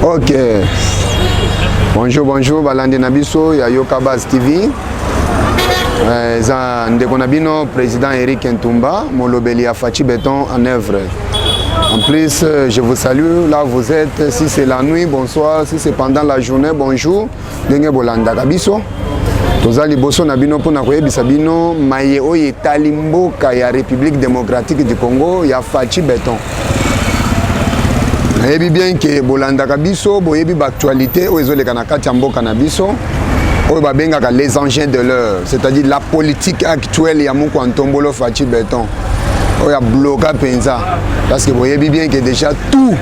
Ok. Bonjour, Balandi Nabiso, ya Yokabaz TV. Ndeko Nabino, président Eric Ntumba, Molobeli Afachi Béton en œuvre. En plus, je vous salue, là vous êtes, si c'est la nuit, bonsoir, si c'est pendant la journée, bonjour. Denge Bolanda Kabiso. Tozali boso Nabino pour nakoyebisa bino maye oye talimboka ya République démocratique du Congo ya Fachi Béton. Nayebi bien que Bolanda Kabiso, boyebi actualité oezole kanakati ya mboka na biso. Les engins de l'heure, c'est-à-dire la politique actuelle, ya Mouko Antombolo Fachi Béton. Il y a bloqué Penza. Parce que vous voyez bien que déjà tout,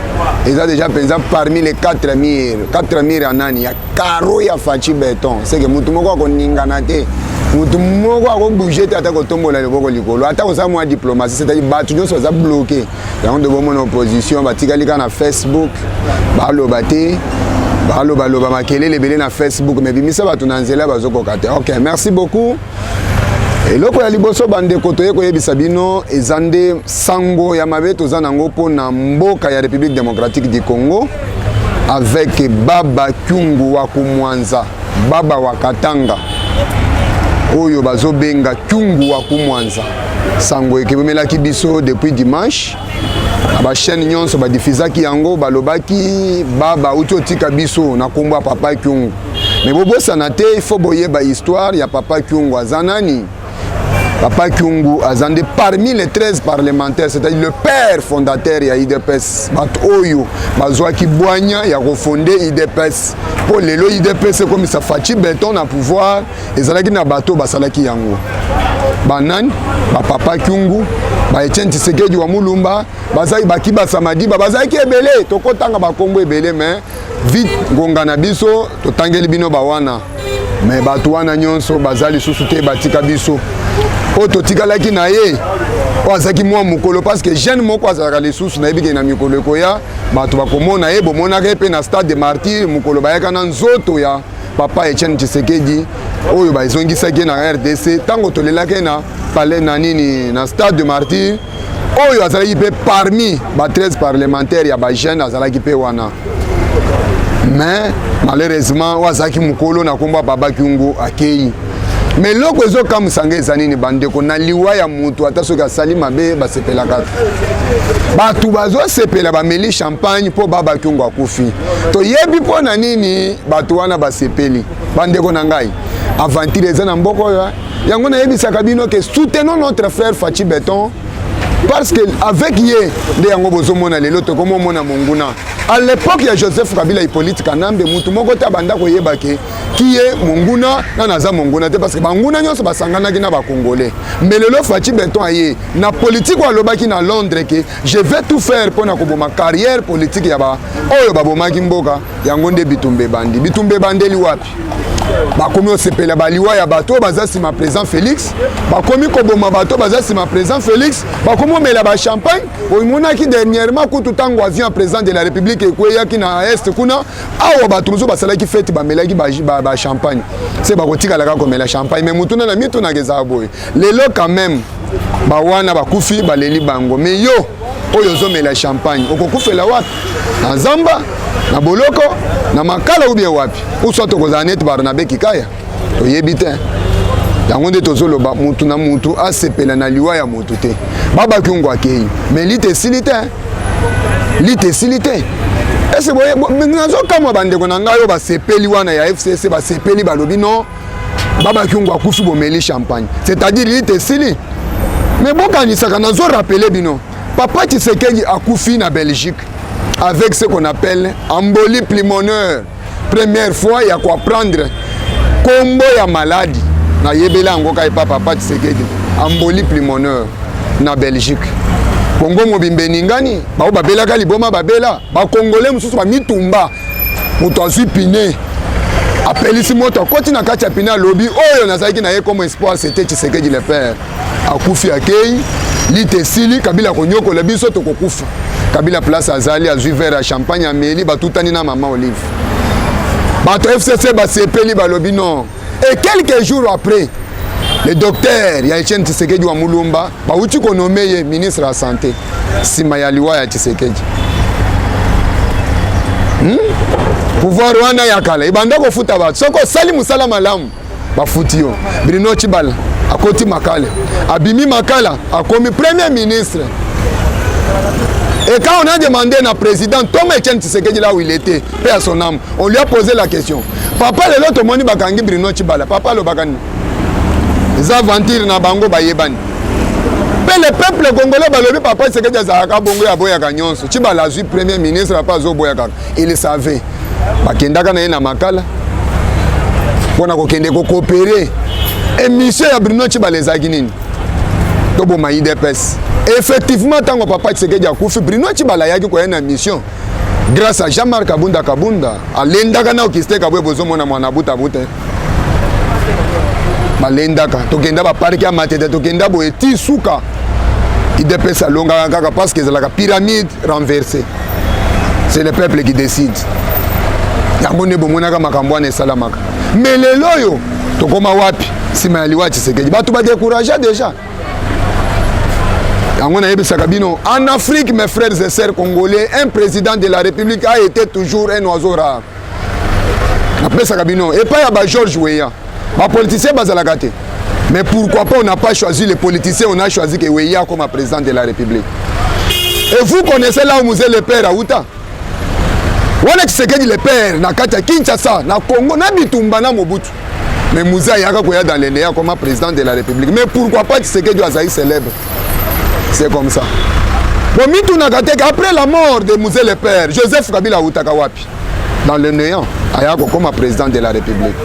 ils ont déjà Penza parmi les 4 murs. 4 murs en année, il y a Caro, il y a Fachi Béton. C'est que Moutoumoko a Ninganate. Moutoumoko a bougé, il y a Tombola, il y a moins de diplomatie, c'est-à-dire que nous sommes bloqués. Il y a une opposition, il y a Facebook, il Baloba makele lebele na Facebook mais bimisa batu na nzela bazoko kate. OK, merci beaucoup. Et loko ya liboso bande kotoye koyebisa bino ezande sango ya mabeto zanango po na mboka ya République démocratique du Congo avec Baba Kyungu wa Kumwanza, Baba wa Katanga. Oyo bazobenga Kyungu wa Kumwanza. Sango ekebemela kibiso depuis dimanche. Ba chaîne nyonso ba diffusaki yango balobaki baba utotika biso na komba Papa Kyungu. Mais bobo sanate il faut boyeba histoire ya Papa Kyungu azanani. Papa Kyungu azande parmi les 13 parlementaires, c'est-à-dire le père fondateur ya IDPS. Bat oyo bazwaki boanya ya refonder IDPS. Pour lelo IDPS comme ça Fachi Béton na pouvoir ezalaki na bato basalaki yango. Banani ba Papa Kyungu ba Etienne Tshisekedi wa Mulumba bazaki bakiba samadi bazaki ebele tokotanga bakombo ebele mais vite ngonga na biso totangeli bino bawana mais bato wana nyonso bazali susu te batika biso o totikalaki na ye wazaki mwa mukolo parce que jeune moko azalaka lisusu na yebiki na mikolo ekoya bato bakomona ye bomonaka pe na stade de martyr mukolo bayaka na nzoto ya Papa Etienne Tshisekedi oyo bazongisaki na RDC tango tolelaki na palais na nini na stade de martyr oyo azalaki pe parmi ba 13 parlementaires ya ba jeune azalaki pe wana mais malheureusement wazaki mukolo na komba Baba Kyungu akei mais loko ezo kamusanga ezanini bandeko na liwa ya mutu ata soki asali mabe basepelaka batu bazo sepela bameli champagne po Baba Kyungu akufi to yebi po na nini batu wana basepeli bandeko na ngai aventure eza na mboko yango na yebisaka bino ke soutenons notre frère Fachi Béton parce que avec ye de yango bozomona lelo to komo mona monguna à l'époque ya Joseph Kabila Hippolyte Kanambe mutu moko ta banda ko yebake qui est monguna na naza monguna te parce que banguna nyonso basangana ki na ba congolais mais lelo Fachi Béton aye na politique wa lobaki na Londres que je vais tout faire pour na ko ma carrière politique ya ba oyo babomaki mboka yango nde bitumbe bandeli wapi bakomi osepela baliwa ya bato bazasi ma président Félix bakomi koboma bato bazasi ma président Félix bakomi omela ba champagne omonaki dernièrement kutu tango avion président de la République ekweyaki na est kuna awa bato mozo basalaki fête bamelaki ba champagne c'est bakotikalaka komela champagne mais mutuna na mitu na geza boy lelo quand même bawana bakufi baleli bango mais yo oyo zomela champagne okokufela wapi na Zamba na Boloko na Makala ou bien wapi usoto kozanete Barnabe Kikaya oyebi te yango nde tozoloba mutu na mutu asepela na liwa ya mutu te Baba Kyungu akei mais lite silite ese boye nazo kama bandeko na ngayo basepeli wana ya FCC basepeli balobi non Baba Kyungu akufi bomeli champagne c'est-à-dire lite sili mais bokanisaka nazo rappeler bino Papa Tshisekedi akufi na Belgique avec ce qu'on appelle embolie pulmonaire. Première fois, il y a quoi prendre combo ya maladie. Na yebela ngoka et Papa Tshisekedi. Embolie pulmonaire na Belgique. Congo mobimbe ningani, ba babela ka liboma babela, ba congolais mususu ba mitumba. Muto azui piné. Appelisi moto koti na kati ya pina lobby oyo nazaki na ye comme espoir c'était Tshisekedi le père. Akufi akei, lite sili Kabila konyoko le biso to kokufa. Kabila place azali azui verre à champagne ameli batutani na Maman Olive. Bato FCC basepeli balobi non. Et quelques jours après, le docteur Etienne Tshisekedi wa Mulumba bauti ko nommé ministre de la santé. Sima ya liwa ya Tshisekedi. pouvoir wana ya kala ibanda ko futa ba soko sali musala malamu ba futi yo Bruno Tshibala akoti makala abimi makala akomi premier ministre. Et quand on a demandé à président Thomas Etienne Tshisekedi là où il était, paix à son âme, on lui a posé la question. Papa le lot moni bakangi Bruno Tshibala, papa lo bakani. Ils aventirent na bango bayebani. Mais le peuple congolais balobi papa Tshisekedi azaka bongo ya boya kanyonso. Tshibala azui premier ministre papa zo boya kaka. Il savait. Bakendaka na yena makala. Pona ko kende ko coopérer. Et mission ya Bruno Tshibala ezaki nini? Tobo maïde pes. Effectivement, tant que papa Tshisekedi a koufi, Bruno Tshibala yaki ko une mission. Grâce à Jean-Marc Kabunda, à l'endaka na okiste kabwe bozo mona mwana buta buta. Ba l'endaka, tokenda ba parki a matete, tokenda bo eti suka. Il dépêche à longa kaka parce que c'est la pyramide renversée. C'est le peuple qui décide. Yamone bo mona ka makambo na salamaka. Mais les loyo tokoma wapi? Sima liwa Tshisekedi. Ba tu ba décourager déjà. En Afrique, mes frères et sœurs congolais, un président de la République a été toujours un oiseau rare. Après ça, et pas y a Georges Weah. Les politiciens bazalagate. Mais pourquoi pas on n'a pas choisi les politiciens, on a choisi que Weah comme président de la République. Et vous connaissez là où vous êtes le père à Outa. On a Tshisekedi le père, na Katia Kinshasa, na Congo, na Bitumba, na Mobutu. Mais Moussa Yaka Koya dans les néas comme président de la République. Mais pourquoi pas Tshisekedi Azaï célèbre? C'est comme ça. Bon, après la mort de Mouzé le père, Joseph Kabila Outakawapi, dans le néant, comme président de la République.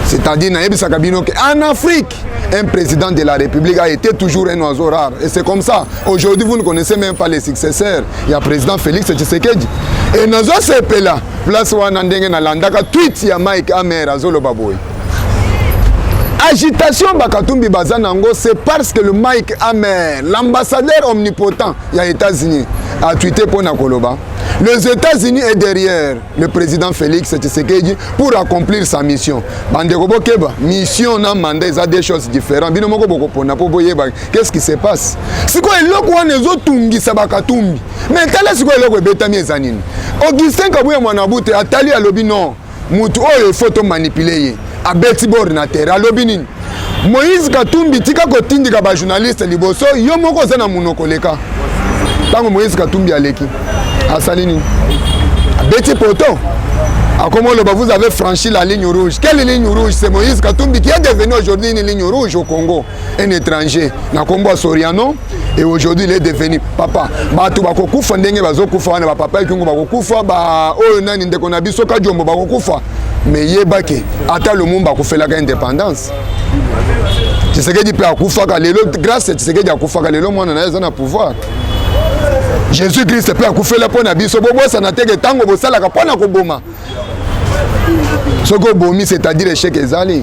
C'est-à-dire, en Afrique, un président de la République a été toujours un oiseau rare. Et c'est comme ça. Aujourd'hui, vous ne connaissez même pas les successeurs. Il y a le président Félix Tshisekedi. Et nous avons ce pays-là, place où on a un tweet, il y a Mike Amer, Azolo Baboy. Agitation Bakatumbi Bazanango, c'est parce que le Mike Amer, l'ambassadeur omnipotent des États-Unis, a tweeté pour Nakoloba. Les États-Unis est derrière le président Félix Tshisekedi pour accomplir sa mission. Bandekobo Keba, mission n'a mandat, ils ont des choses différentes. Qu'est-ce qui se passe? C'est quoi le loco on est autungi sabakatumbi? Mais tel est ce que le loco betami ezanine. Augustin Kabouya Mwanabute a tali à l'obi non. Mutu oh il faut te manipuler. A beti bor na terre alobi nini Moïse Katumbi tika kotindika ba journaliste liboso yo moko za na munoko leka tango Moïse Katumbi aleki asali nini beti poto akomo le vous avez franchi la ligne rouge. Quelle ligne rouge? C'est Moïse Katumbi qui est devenu aujourd'hui une ligne rouge au Congo, un étranger na Combo Soriano, et aujourd'hui il est devenu papa batu bakokufa ndenge bazokufa wana ba papa kingo bakokufa ba oyo nani ndeko na biso ka jombo bakokufa. Mais yebake ata le monde bakufela ka indépendance. Tshisekedi pe akufaka lelo grâce à Tshisekedi akufaka lelo mwana na na pouvoir. Jésus-Christ pe akufela pona biso bobo sana teke tango bosala ka pona ko boma. Soko bomi c'est-à-dire échec ezali.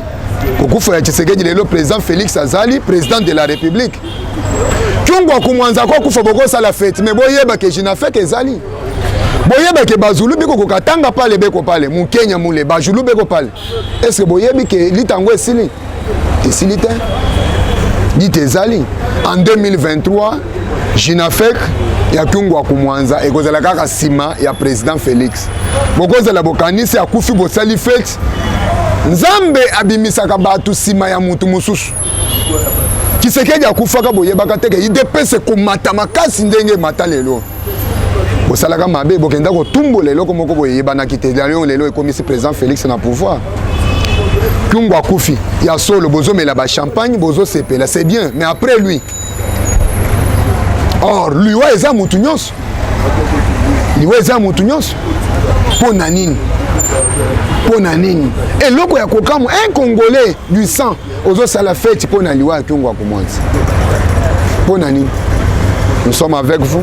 Kokufa ya Tshisekedi lelo président Félix Azali, président de la République. Kyongwa kumwanza ko kufa boko sala fête mais boyebake jina fait ezali. Boyeba ke bazulu biko kokatanga pale beko pale mu Kenya mule bazulu beko pale. Est-ce que boyebi ke litango esili? Esilite. Dit ezali en 2023 Jinafek ya Kyungwa kumwanza ekozala kaka sima ya président Félix. Bokozala bokanisi akufi bosali fête. Nzambe abimisaka batu sima ya mutu mususu. Tshisekedi akufaka boyebaka teke idepese komata makasi ndenge mata lelo. Bosalaka mabe bokenda ko tumbo lelo komoko boyebana kitedalion lelo ekomisi président Félix na pouvoir. Kyungwa kufi ya solo bozo mela ba champagne bozo sepela c'est bien mais après lui. Or lui wa eza mutu nyonso. Lui wa eza mutu nyonso. Pona nini? Pona nini? Et loko ya kokamu un Congolais du sang ozo sala fête pona liwa Kyungwa kumwanza. Pona nini? Nous sommes avec vous.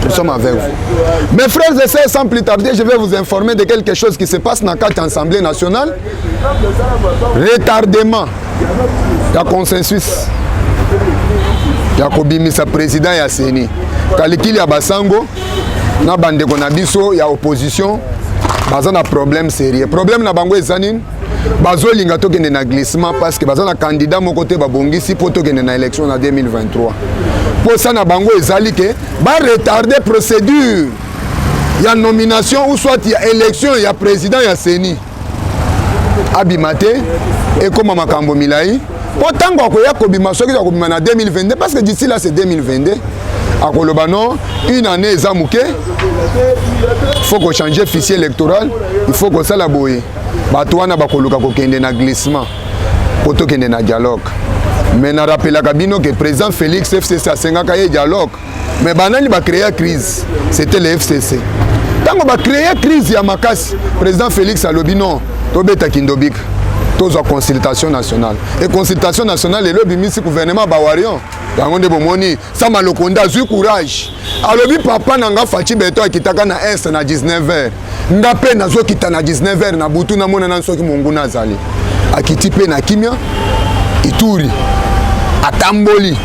Nous sommes avec vous. Mes frères et sœurs, sans plus tarder, je vais vous informer de quelque chose qui se passe dans la Assemblée nationale. Retardement. Il y a consensus. Il y a Kobimisa président et Seni. Kalikili ya Basango, na bande konabiso, il y a opposition. Bazan a problème sérieux. Problème na bango ezanin. Bazo linga to kende na glissement parce que bazan a candidat mon côté babongisi pour to kende na élection en 2023. Pour ça na bango ezali ke ba retarder procédure il y a nomination ou soit il y a élection, il y a président, il y a Séni. Abimate et comme Makambo Milaï. Pourtant, il y a Kobima, ce qui est en 2022, parce que d'ici là c'est 2022. À Kolobano, une année est zamouké. Il faut qu'on change le fichier électoral, il faut qu'on s'en aboye. Batouana bakoluka kokende na glissement, poto kende na dialogue. Mais na rappela kabino que président Félix FCC a 5 ans dialogue. Mais banani ba créer crise, c'était le FCC. Tant qu'on va créer crise ya makasi, président Félix Alobino, tobeta kindobik. Tous en consultation nationale. Et consultation nationale, le bimisi gouvernement Bawarion. Yango de bomoni, ça m'a le conda, j'ai courage. Alors, papa n'a fachi beto qui t'a na est na 19h. Ngape na zo kita na 19h na butu na mona na soki monguna zali. Akitipe na kimia, Ituri, Atamboli.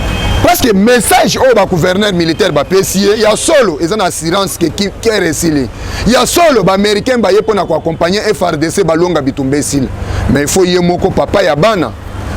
Parce que message au gouverneur militaire ba PCA, il y a solo et une assurance qui est récilé. Il y a solo ba américain ba yepo na ko accompagner FRDC ba longa bitumbesil. Mais il faut yemoko papa ya bana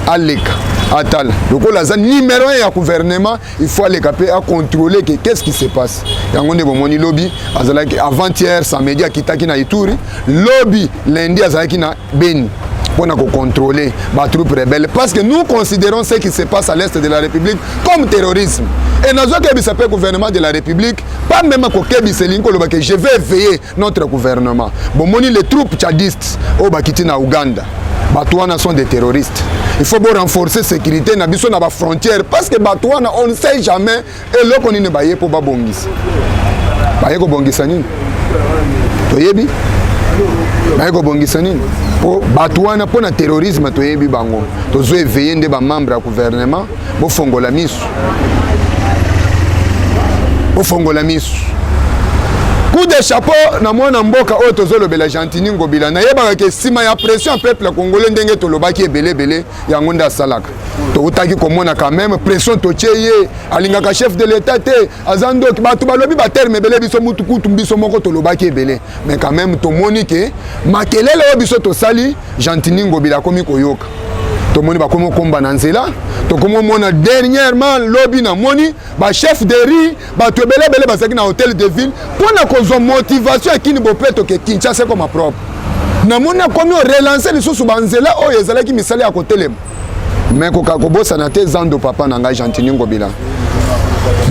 aleka atal. Donc la zone numéro 1 ya gouvernement, il faut aller capter à contrôler que qu'est-ce qui se passe. Yango ne bomoni lobby azalaki avant-hier samedi akitaki na Ituri, lobby lundi azalaki na Beni. Pour nous contrôler les troupes rebelles. Parce que nous considérons ce qui se passe à l'est de la République comme terrorisme. Et nous avons le gouvernement de la République, pas même que je vais veiller notre gouvernement. Bon, les troupes tchadistes au Bakitina Ouganda, Batouana sont des terroristes. Il faut renforcer la sécurité dans la frontière parce que Batouana, on ne sait jamais et là qu'on ne va pas pour Babongis. Baye ko bongisani. Toyebi. Baye ko bongisani. Pour Batouana pour le terrorisme toyebi bango. Tozo éveiller des membres du gouvernement, bo fongola misu. Bo fongola misu. Coup de chapeau na mwana mboka oyo tozolobela Gentini Ngobila na yeba ke sima ya pression peuple congolais ndenge tolobaki ebele yango nda salaka to utaki komona quand même pression tocheye alingaka chef de l'état te azando batu balobi ba terme ebele biso mutu kutu biso moko tolobaki ebele mais quand même tomoni ke makelele oyo biso tosali Gentini Ngobila komi koyoka tomoni ba komo komba na nzela to komo mona dernièrement lobby na moni ba chef de riz ba to belebele basaki na hôtel de ville pour na kozo motivation akini bopeto ke Kinshasa comme propre na mona komi relancer les sous banzela o ezalaki misali ya kotelema mais ko kakobosa na te zando papa na ngai Gentini Ngobila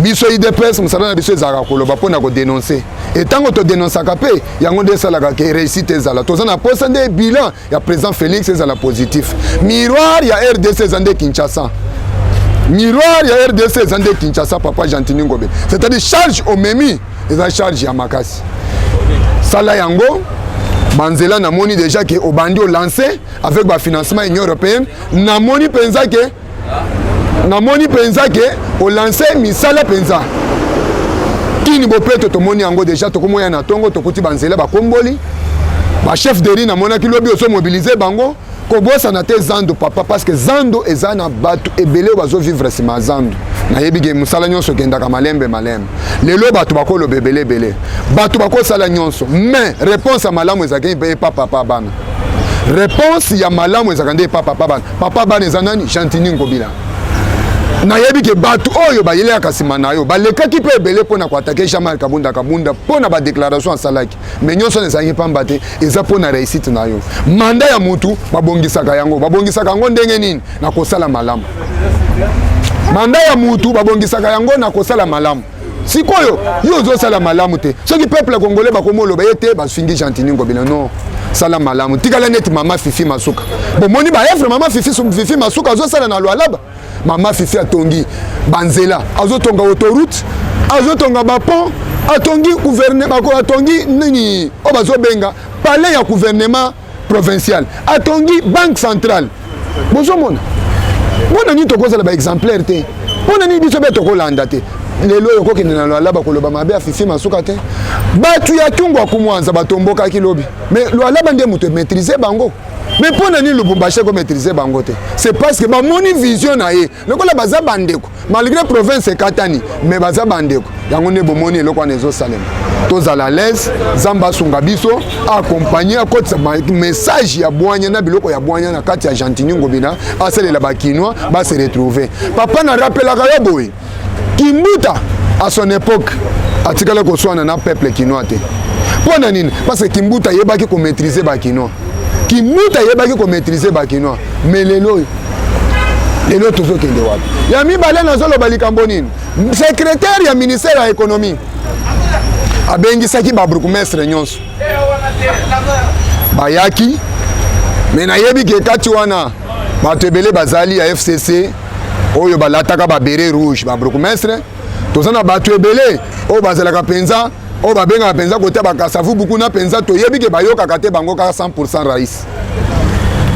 biso IDPS musala na biso ezaka koloba pona ko dénoncer et tant que tu dénonces capé yango de salaka ke réussite ezala to zana posa de bilan ya président Félix ezala positif miroir ya RDC zande Kinshasa miroir ya RDC zande Kinshasa papa Gentini Ngobila c'est-à-dire charge au memi eza charge ya makasi sala yango banzela na moni déjà que au bandi au lancé avec ba financement Union européenne na moni penza que au lancé misala penza kini bopeto to moni yango déjà to komoya na tongo to kuti banzela ba komboli ba chef de riz na mona ki lobi oso mobiliser bango ko bosa na te zando papa parce que zando ezana batu ebele bazo vivre sima zando na yebige musala nyonso kenda ka malembe lelo batu bakolo bebele batu bako sala nyonso mais réponse à malamu ezake pe papa bana réponse ya malamu ezakande papa bana ezanani Gentini Ngobila na yebi ke batu oyo ba yele akasima na yo ba lekaki pe ebele pona ko attaquer Jean-Marc Kabunda pona ba déclaration en salaki mais nyonso ne sangi pamba te eza pona réussite na yo manda ya mutu babongisaka yango ndenge nini na kosala malamu manda ya mutu babongisaka yango na kosala malamu sikoyo yo zo sala malamu te soki peuple congolais bakomolo ba yete ba fingi Gentini Ngobila non sala malamu tikala neti mama Fifi Masuka bomoni ba efre mama Fifi Masuka zo sala na Lualaba mama Fifi atongi banzela azotonga autoroute azotonga bapont atongi gouvernement atongi nini obazo benga palais ya gouvernement provincial atongi banque centrale bozo mona ni tokozala ba exemplaire te mona ni biso beto kolanda te lelo yoko kinena Lualaba koloba mabe Fifi Masuka te batu ya tungwa kumwanza batomboka kilobi mais Lualaba ndie muto maîtriser bango mais pour nani Lubumbashi ko maîtriser bango te c'est parce que ba moni vision na ye lokola baza bandeko malgré province katani mais baza bandeko yango ne bomoni eloko nezo salema tozala l'aise zamba sunga biso accompagner à côté message ya bwanya na biloko ya bwanya na kati ya Gentini Ngobila asalela ba Kinois ba se retrouver papa na rappelaka ya boy Kimbuta à son époque atikala ko swana na peuple Kinois te Pour nini? Parce que Kimbuta yebaki ko maîtriser bakinois. Kimbuta yebaki ko maîtriser bakinois. Mais lelo tozo kende wapi? Ya mibale na zolo balikambo nini? Secrétaire ya ministère ya économie. Abengi saki ba bourgmestre nyonso. Bayaki. Mais na yebi ke kati wana bato ebele bazali ya FCC oyo balataka ba beret rouge ba bourgmestre. Tozana bato ebele o bazalaka penza o babenga penza kote bakasavu buku na penza to yebi ke bayoka kate bango ka 100% rais.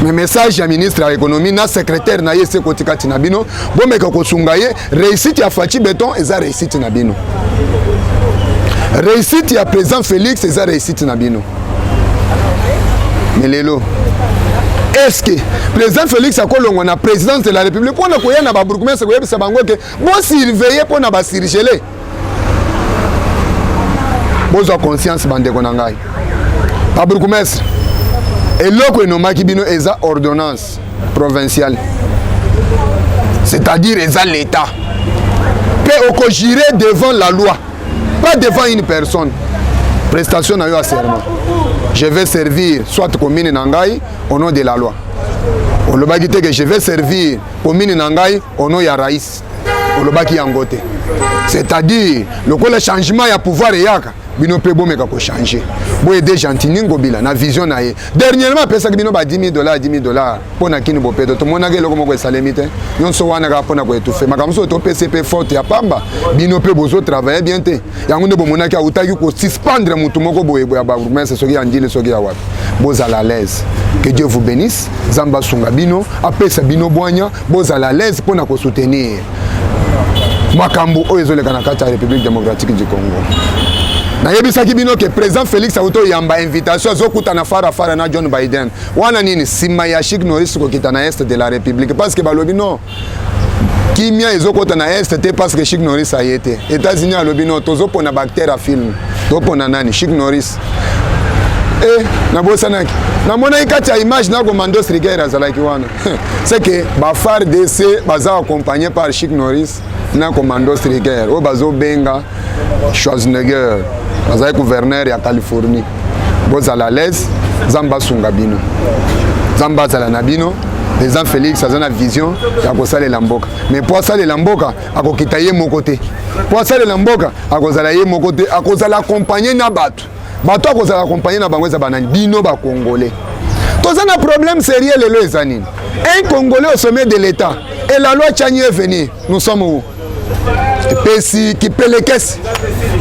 Mais message ya ministre ya économie na secrétaire na yese kotika tinabino bomeka kosunga ye réussite ya Fachi Beton eza réussite na bino. Réussite ya président Félix eza réussite na bino. Mais lelo est-ce que président Félix akolongwa na présidence de la République pour na koya na ba bourgmestre ko yebisa bango ke bo surveiller pour na ba sirgele. Bozo conscience bande ko na ngai. Ba bourgmestre eloko enomaki bino eza ordonnance provinciale. C'est-à-dire eza l'état. Peut oko girer devant la loi, pas devant une personne. Prestation na yo à serment. Je vais servir soit commune Nangai au nom de la loi. On le baki que je vais servir commune Nangai au nom ya Raïs. On le baki yangote. C'est-à-dire le changement ya pouvoir yaka bino pe bomeka ko changer. Bo aider gentini ngobila na vision na ye. Dernièrement pesa bino ba $10,000 $10,000 pona kini bo pedo to mona ke lokoma ko salemite. Nyonso wana ka pona ko etufe. Makamso to PCP forte ya pamba bino pe bozo travailler bien te. Yango ndo mona ka utaki ko suspendre mutu moko boye boya ba mais soki ya ndile soki ya wapi. Boza la l'aise. Que Dieu vous bénisse. Zamba sunga bino apesa bino boanya boza la l'aise pona ko soutenir. Makambo oyezoleka na kati ya République démocratique du Congo. Na yebisaki bino ke président Félix auto yamba invitation zokuta na fara na John Biden. Wana nini sima ya Chic Norris ko kita na est de la République parce que balobi non. Kimia ezokota na est te parce que Chic Norris a été. États-Unis alobi non tozo pona bactérie à film. To pona nani Chic Norris. Na bosanaki. Na mona ikati ya image na commando Striker azalaki wana. C'est que ba phare DC baza accompagné par Chic Norris na commando Striker. O bazo benga Schwarzenegger. Bazai gouverneur ya Californie. Boza la l'aise, Zamba Sungabino. Zamba Zala Nabino, président Félix azana vision ya kosala lamboka. Mais pour ça lamboka akokita ye mokote. Pour ça lamboka akozala ye mokote, akozala accompagner na bato. Bato akozala accompagner na bango za banani bino ba congolais. Tozana problème sérieux lelo ezani. Un Congolais au sommet de l'État et la loi Tchani est venue. Nous sommes où? Pesi Kipelekes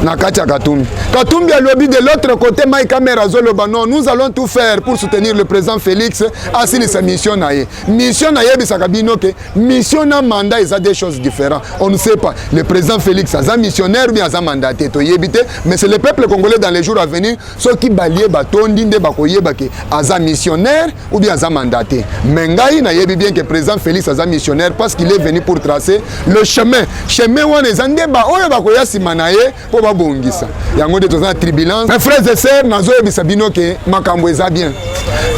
Nakatia Katumbi. Katumbi a lobby de l'autre côté, Mike Kamera Zoloba. Non, nous allons tout faire pour soutenir le président Félix Assini sa mission naie. Mission naie bisakabino ke mission na mandat ils a des choses différentes. On ne sait pas. Le président Félix a un missionnaire ou bien a un mandaté to yebite, mais c'est le peuple congolais dans les jours à venir ceux qui balier batondi nde bakoye bake a un missionnaire ou bien a un mandaté. Mengai na yebi bien que le président Félix a un missionnaire parce qu'il est venu pour tracer le chemin. Chemin où on est Zandeba, oyo bakoya simanaye po babongisa. Yango de tozana tribulance. Mes frères et sœurs, nazo yebisa bino ke makambo eza bien.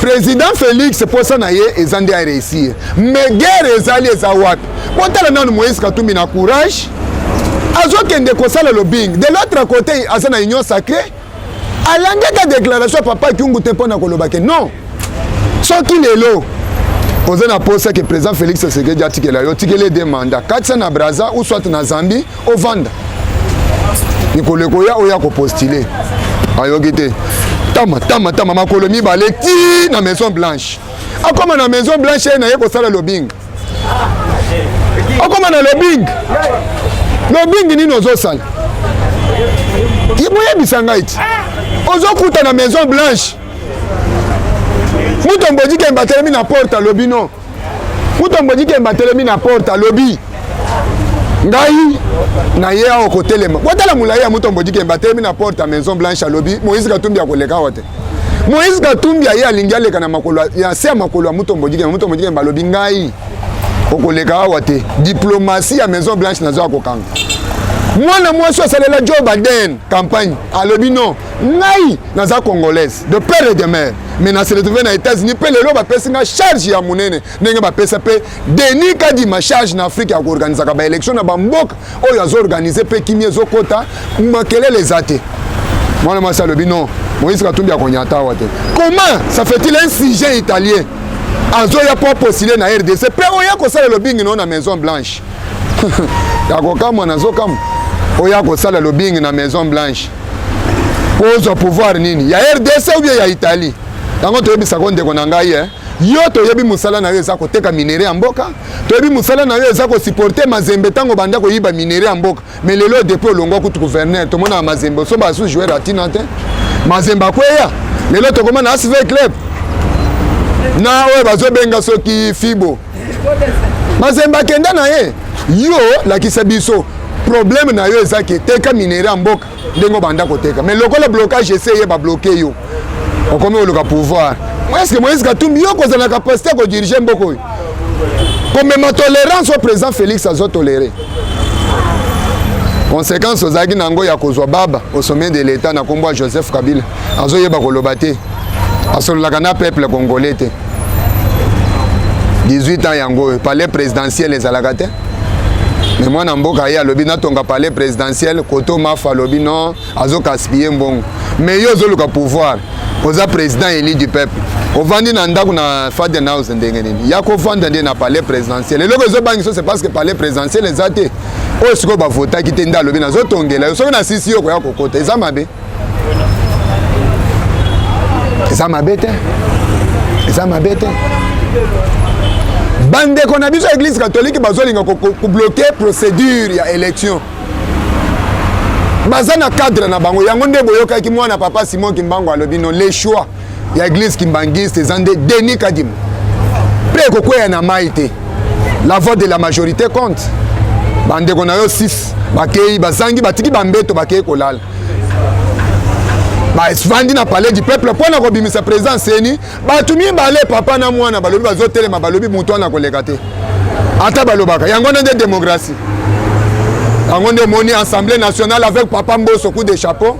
Président Félix pour ça naye ezande a réussir. Mais guerre ezali eza wapi? Potala nanu Moïse Katumbi na courage. Azo kende kosala lobbying. De l'autre côté, azana union sacrée. Alangeka déclaration papa Kyungu tempo na kolobake. Non. Soki lelo posé na poste que président Félix Tshisekedi a tikela yo tikele des mandats 400 na Brazza ou soit na Zambie au Vanda. Nikoleko ya oya ko postuler. Ayogite. Tama makolomi baleki na Maison Blanche. Akoma na Maison Blanche na yeko sala lobbying. Akoma na lobbying. Lobbying ni nozo sala. Iboye bisanga iti. Ozo kuta na Maison Blanche. Mutomboji ke mbatelemi na porte lobby non. Mutomboji ke mbatelemi na porte lobby. Ngai na ye a okotelema. Watala mulaya ya mutomboji ke mbatelemi na porte Maison Blanche lobby. Moïse Katumbi akoleka wote. Moïse Katumbi ye alingia leka na makolo ya se makolo ya mutomboji ke mbalobi ngai. Okoleka wote. Diplomatie ya Maison Blanche nazo akokanga. Mwana mwasi asalela Joe Biden campagne alobi non ngai naza congolaise de père et de mère mais na se retrouver na États-Unis pe lelo ba pesa nga charge ya munene ndenge ba pesa pe Denis Kadima charge na Afrique ya organiser ka ba élection na ba mboka oyo azo organiser pe kimie zo kota makelele zate Moi, moi, ça le non. Moïse Katumbi a cognaté. Comment ça fait-il un sujet italien? Azo ya pas postulé na RDC. Pe oya ko sala lobbying na Maison Blanche. Ya ko kama na zo kama. Oya ko sala lobbying na Maison Blanche. Pose au pouvoir nini? Ya RDC ou bien ya Italie? Dango to yebisa ko ndeko na ngai Yo to yebi musala na yo eza ko teka minere ya mboka. To yebi musala na yo eza ko supporter Mazembe tango banda ko yiba minere ya mboka. Mais lelo depuis olongo ku gouverneur to mona Mazembe so ba sous joueur atina te. Mazembe kweya. Lelo to koma na ASV club. Na oyo bazobenga soki fibo Mazembe kenda na ye yo lakisa biso problème na yo ezaki teka minere mboka ndengo banda koteka mais lokola blocage essaye ba bloquer yo okomi oluka pouvoir est-ce que Moïse Katumbi yo kozana la capacité ko diriger mboko yo comme ma tolérance au président Félix azo tolérer conséquence ozaki nango ya kozwa baba au sommet de l'état na kombo Joseph Kabila azo yeba koloba te asololaka na peuple congolais te 18 ans yango palais présidentiel ezalaka te mais moi na mboka ye alobi natonga palais présidentiel koto mafa alobi non azokaspiller mbongo mais yo ozoluka pouvoir oza président élu du peuple ovandi na ndako na Faden House ndenge nini ya kovanda nde na palais présidentiel eloko ezobangiso c'est parce que palais présidentiel eza te oyo sikoyo bavotaki te nde alobi nazotongela yo soki na sisi yo koya kokota eza mabe eza mabe te eza mabe te bande qu'on a besoin l'église catholique bazolinga ko bloquer procédure ya élection bazana cadre na bango yango nde boyoka ki mwana papa Simon Kimbangu alobi non les choix ya église kimbangiste zande Denis Kadim pe ko kwea na maite la voix de la majorité compte bande qu'on a yo 6 bakei bazangi batiki bambeto bakei kolala vandi na palais du peuple pour na kobimisa président seni batumi bale papa na mwana balobi bazotelema balobi mutu ana koleka te ata balobaka yango nde démocratie yango nde moni assemblée nationale avec papa Mboso coup de chapeau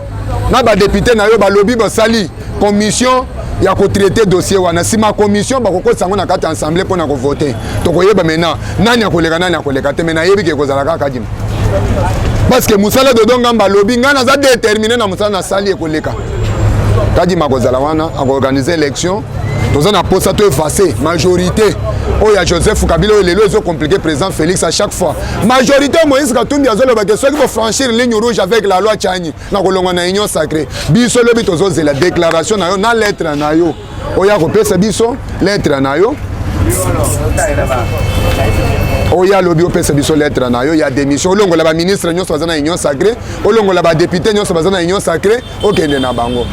na ba député na yo balobi basali commission ya ko traiter dossier wana sima commission bakokotisa ngo na kati assemblée pour na ko voter to koyeba maintenant nani akoleka te mena yebi ke kozala kaka dim parce que musala de donga balobi ngana za déterminer na musala na sali ekoleka kadi makozala wana a organiser élection toza na posa to effacer majorité oya Joseph Kabila oyo lelo ezo compliqué président Félix à chaque fois majorité Moïse Katumbi azoloba que ceux qui vont franchir ligne rouge avec la loi Tchani na kolongwa na union sacrée biso lobi tozo la déclaration na yo na lettre na yo oya ko pesa biso lettre na yo oya lobi opesa biso lettre na yo ya démission olongola ba ministre nyonso bazana union sacrée olongola ba député nyonso bazana union sacrée okende na bango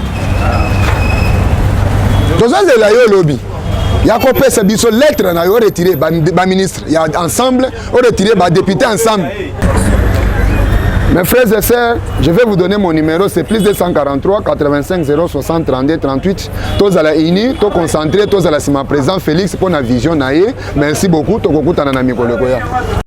tozazela yo lobi ya kopesa biso lettre na yo retirer ba ministre ya ensemble o retirer ba député ensemble. Mes frères et sœurs, je vais vous donner mon numéro, c'est plus 243 85 060 32 38. Tous à la uni, tous concentrés, tous à la sima présent Félix pour la vision naïe. Merci beaucoup, tous à la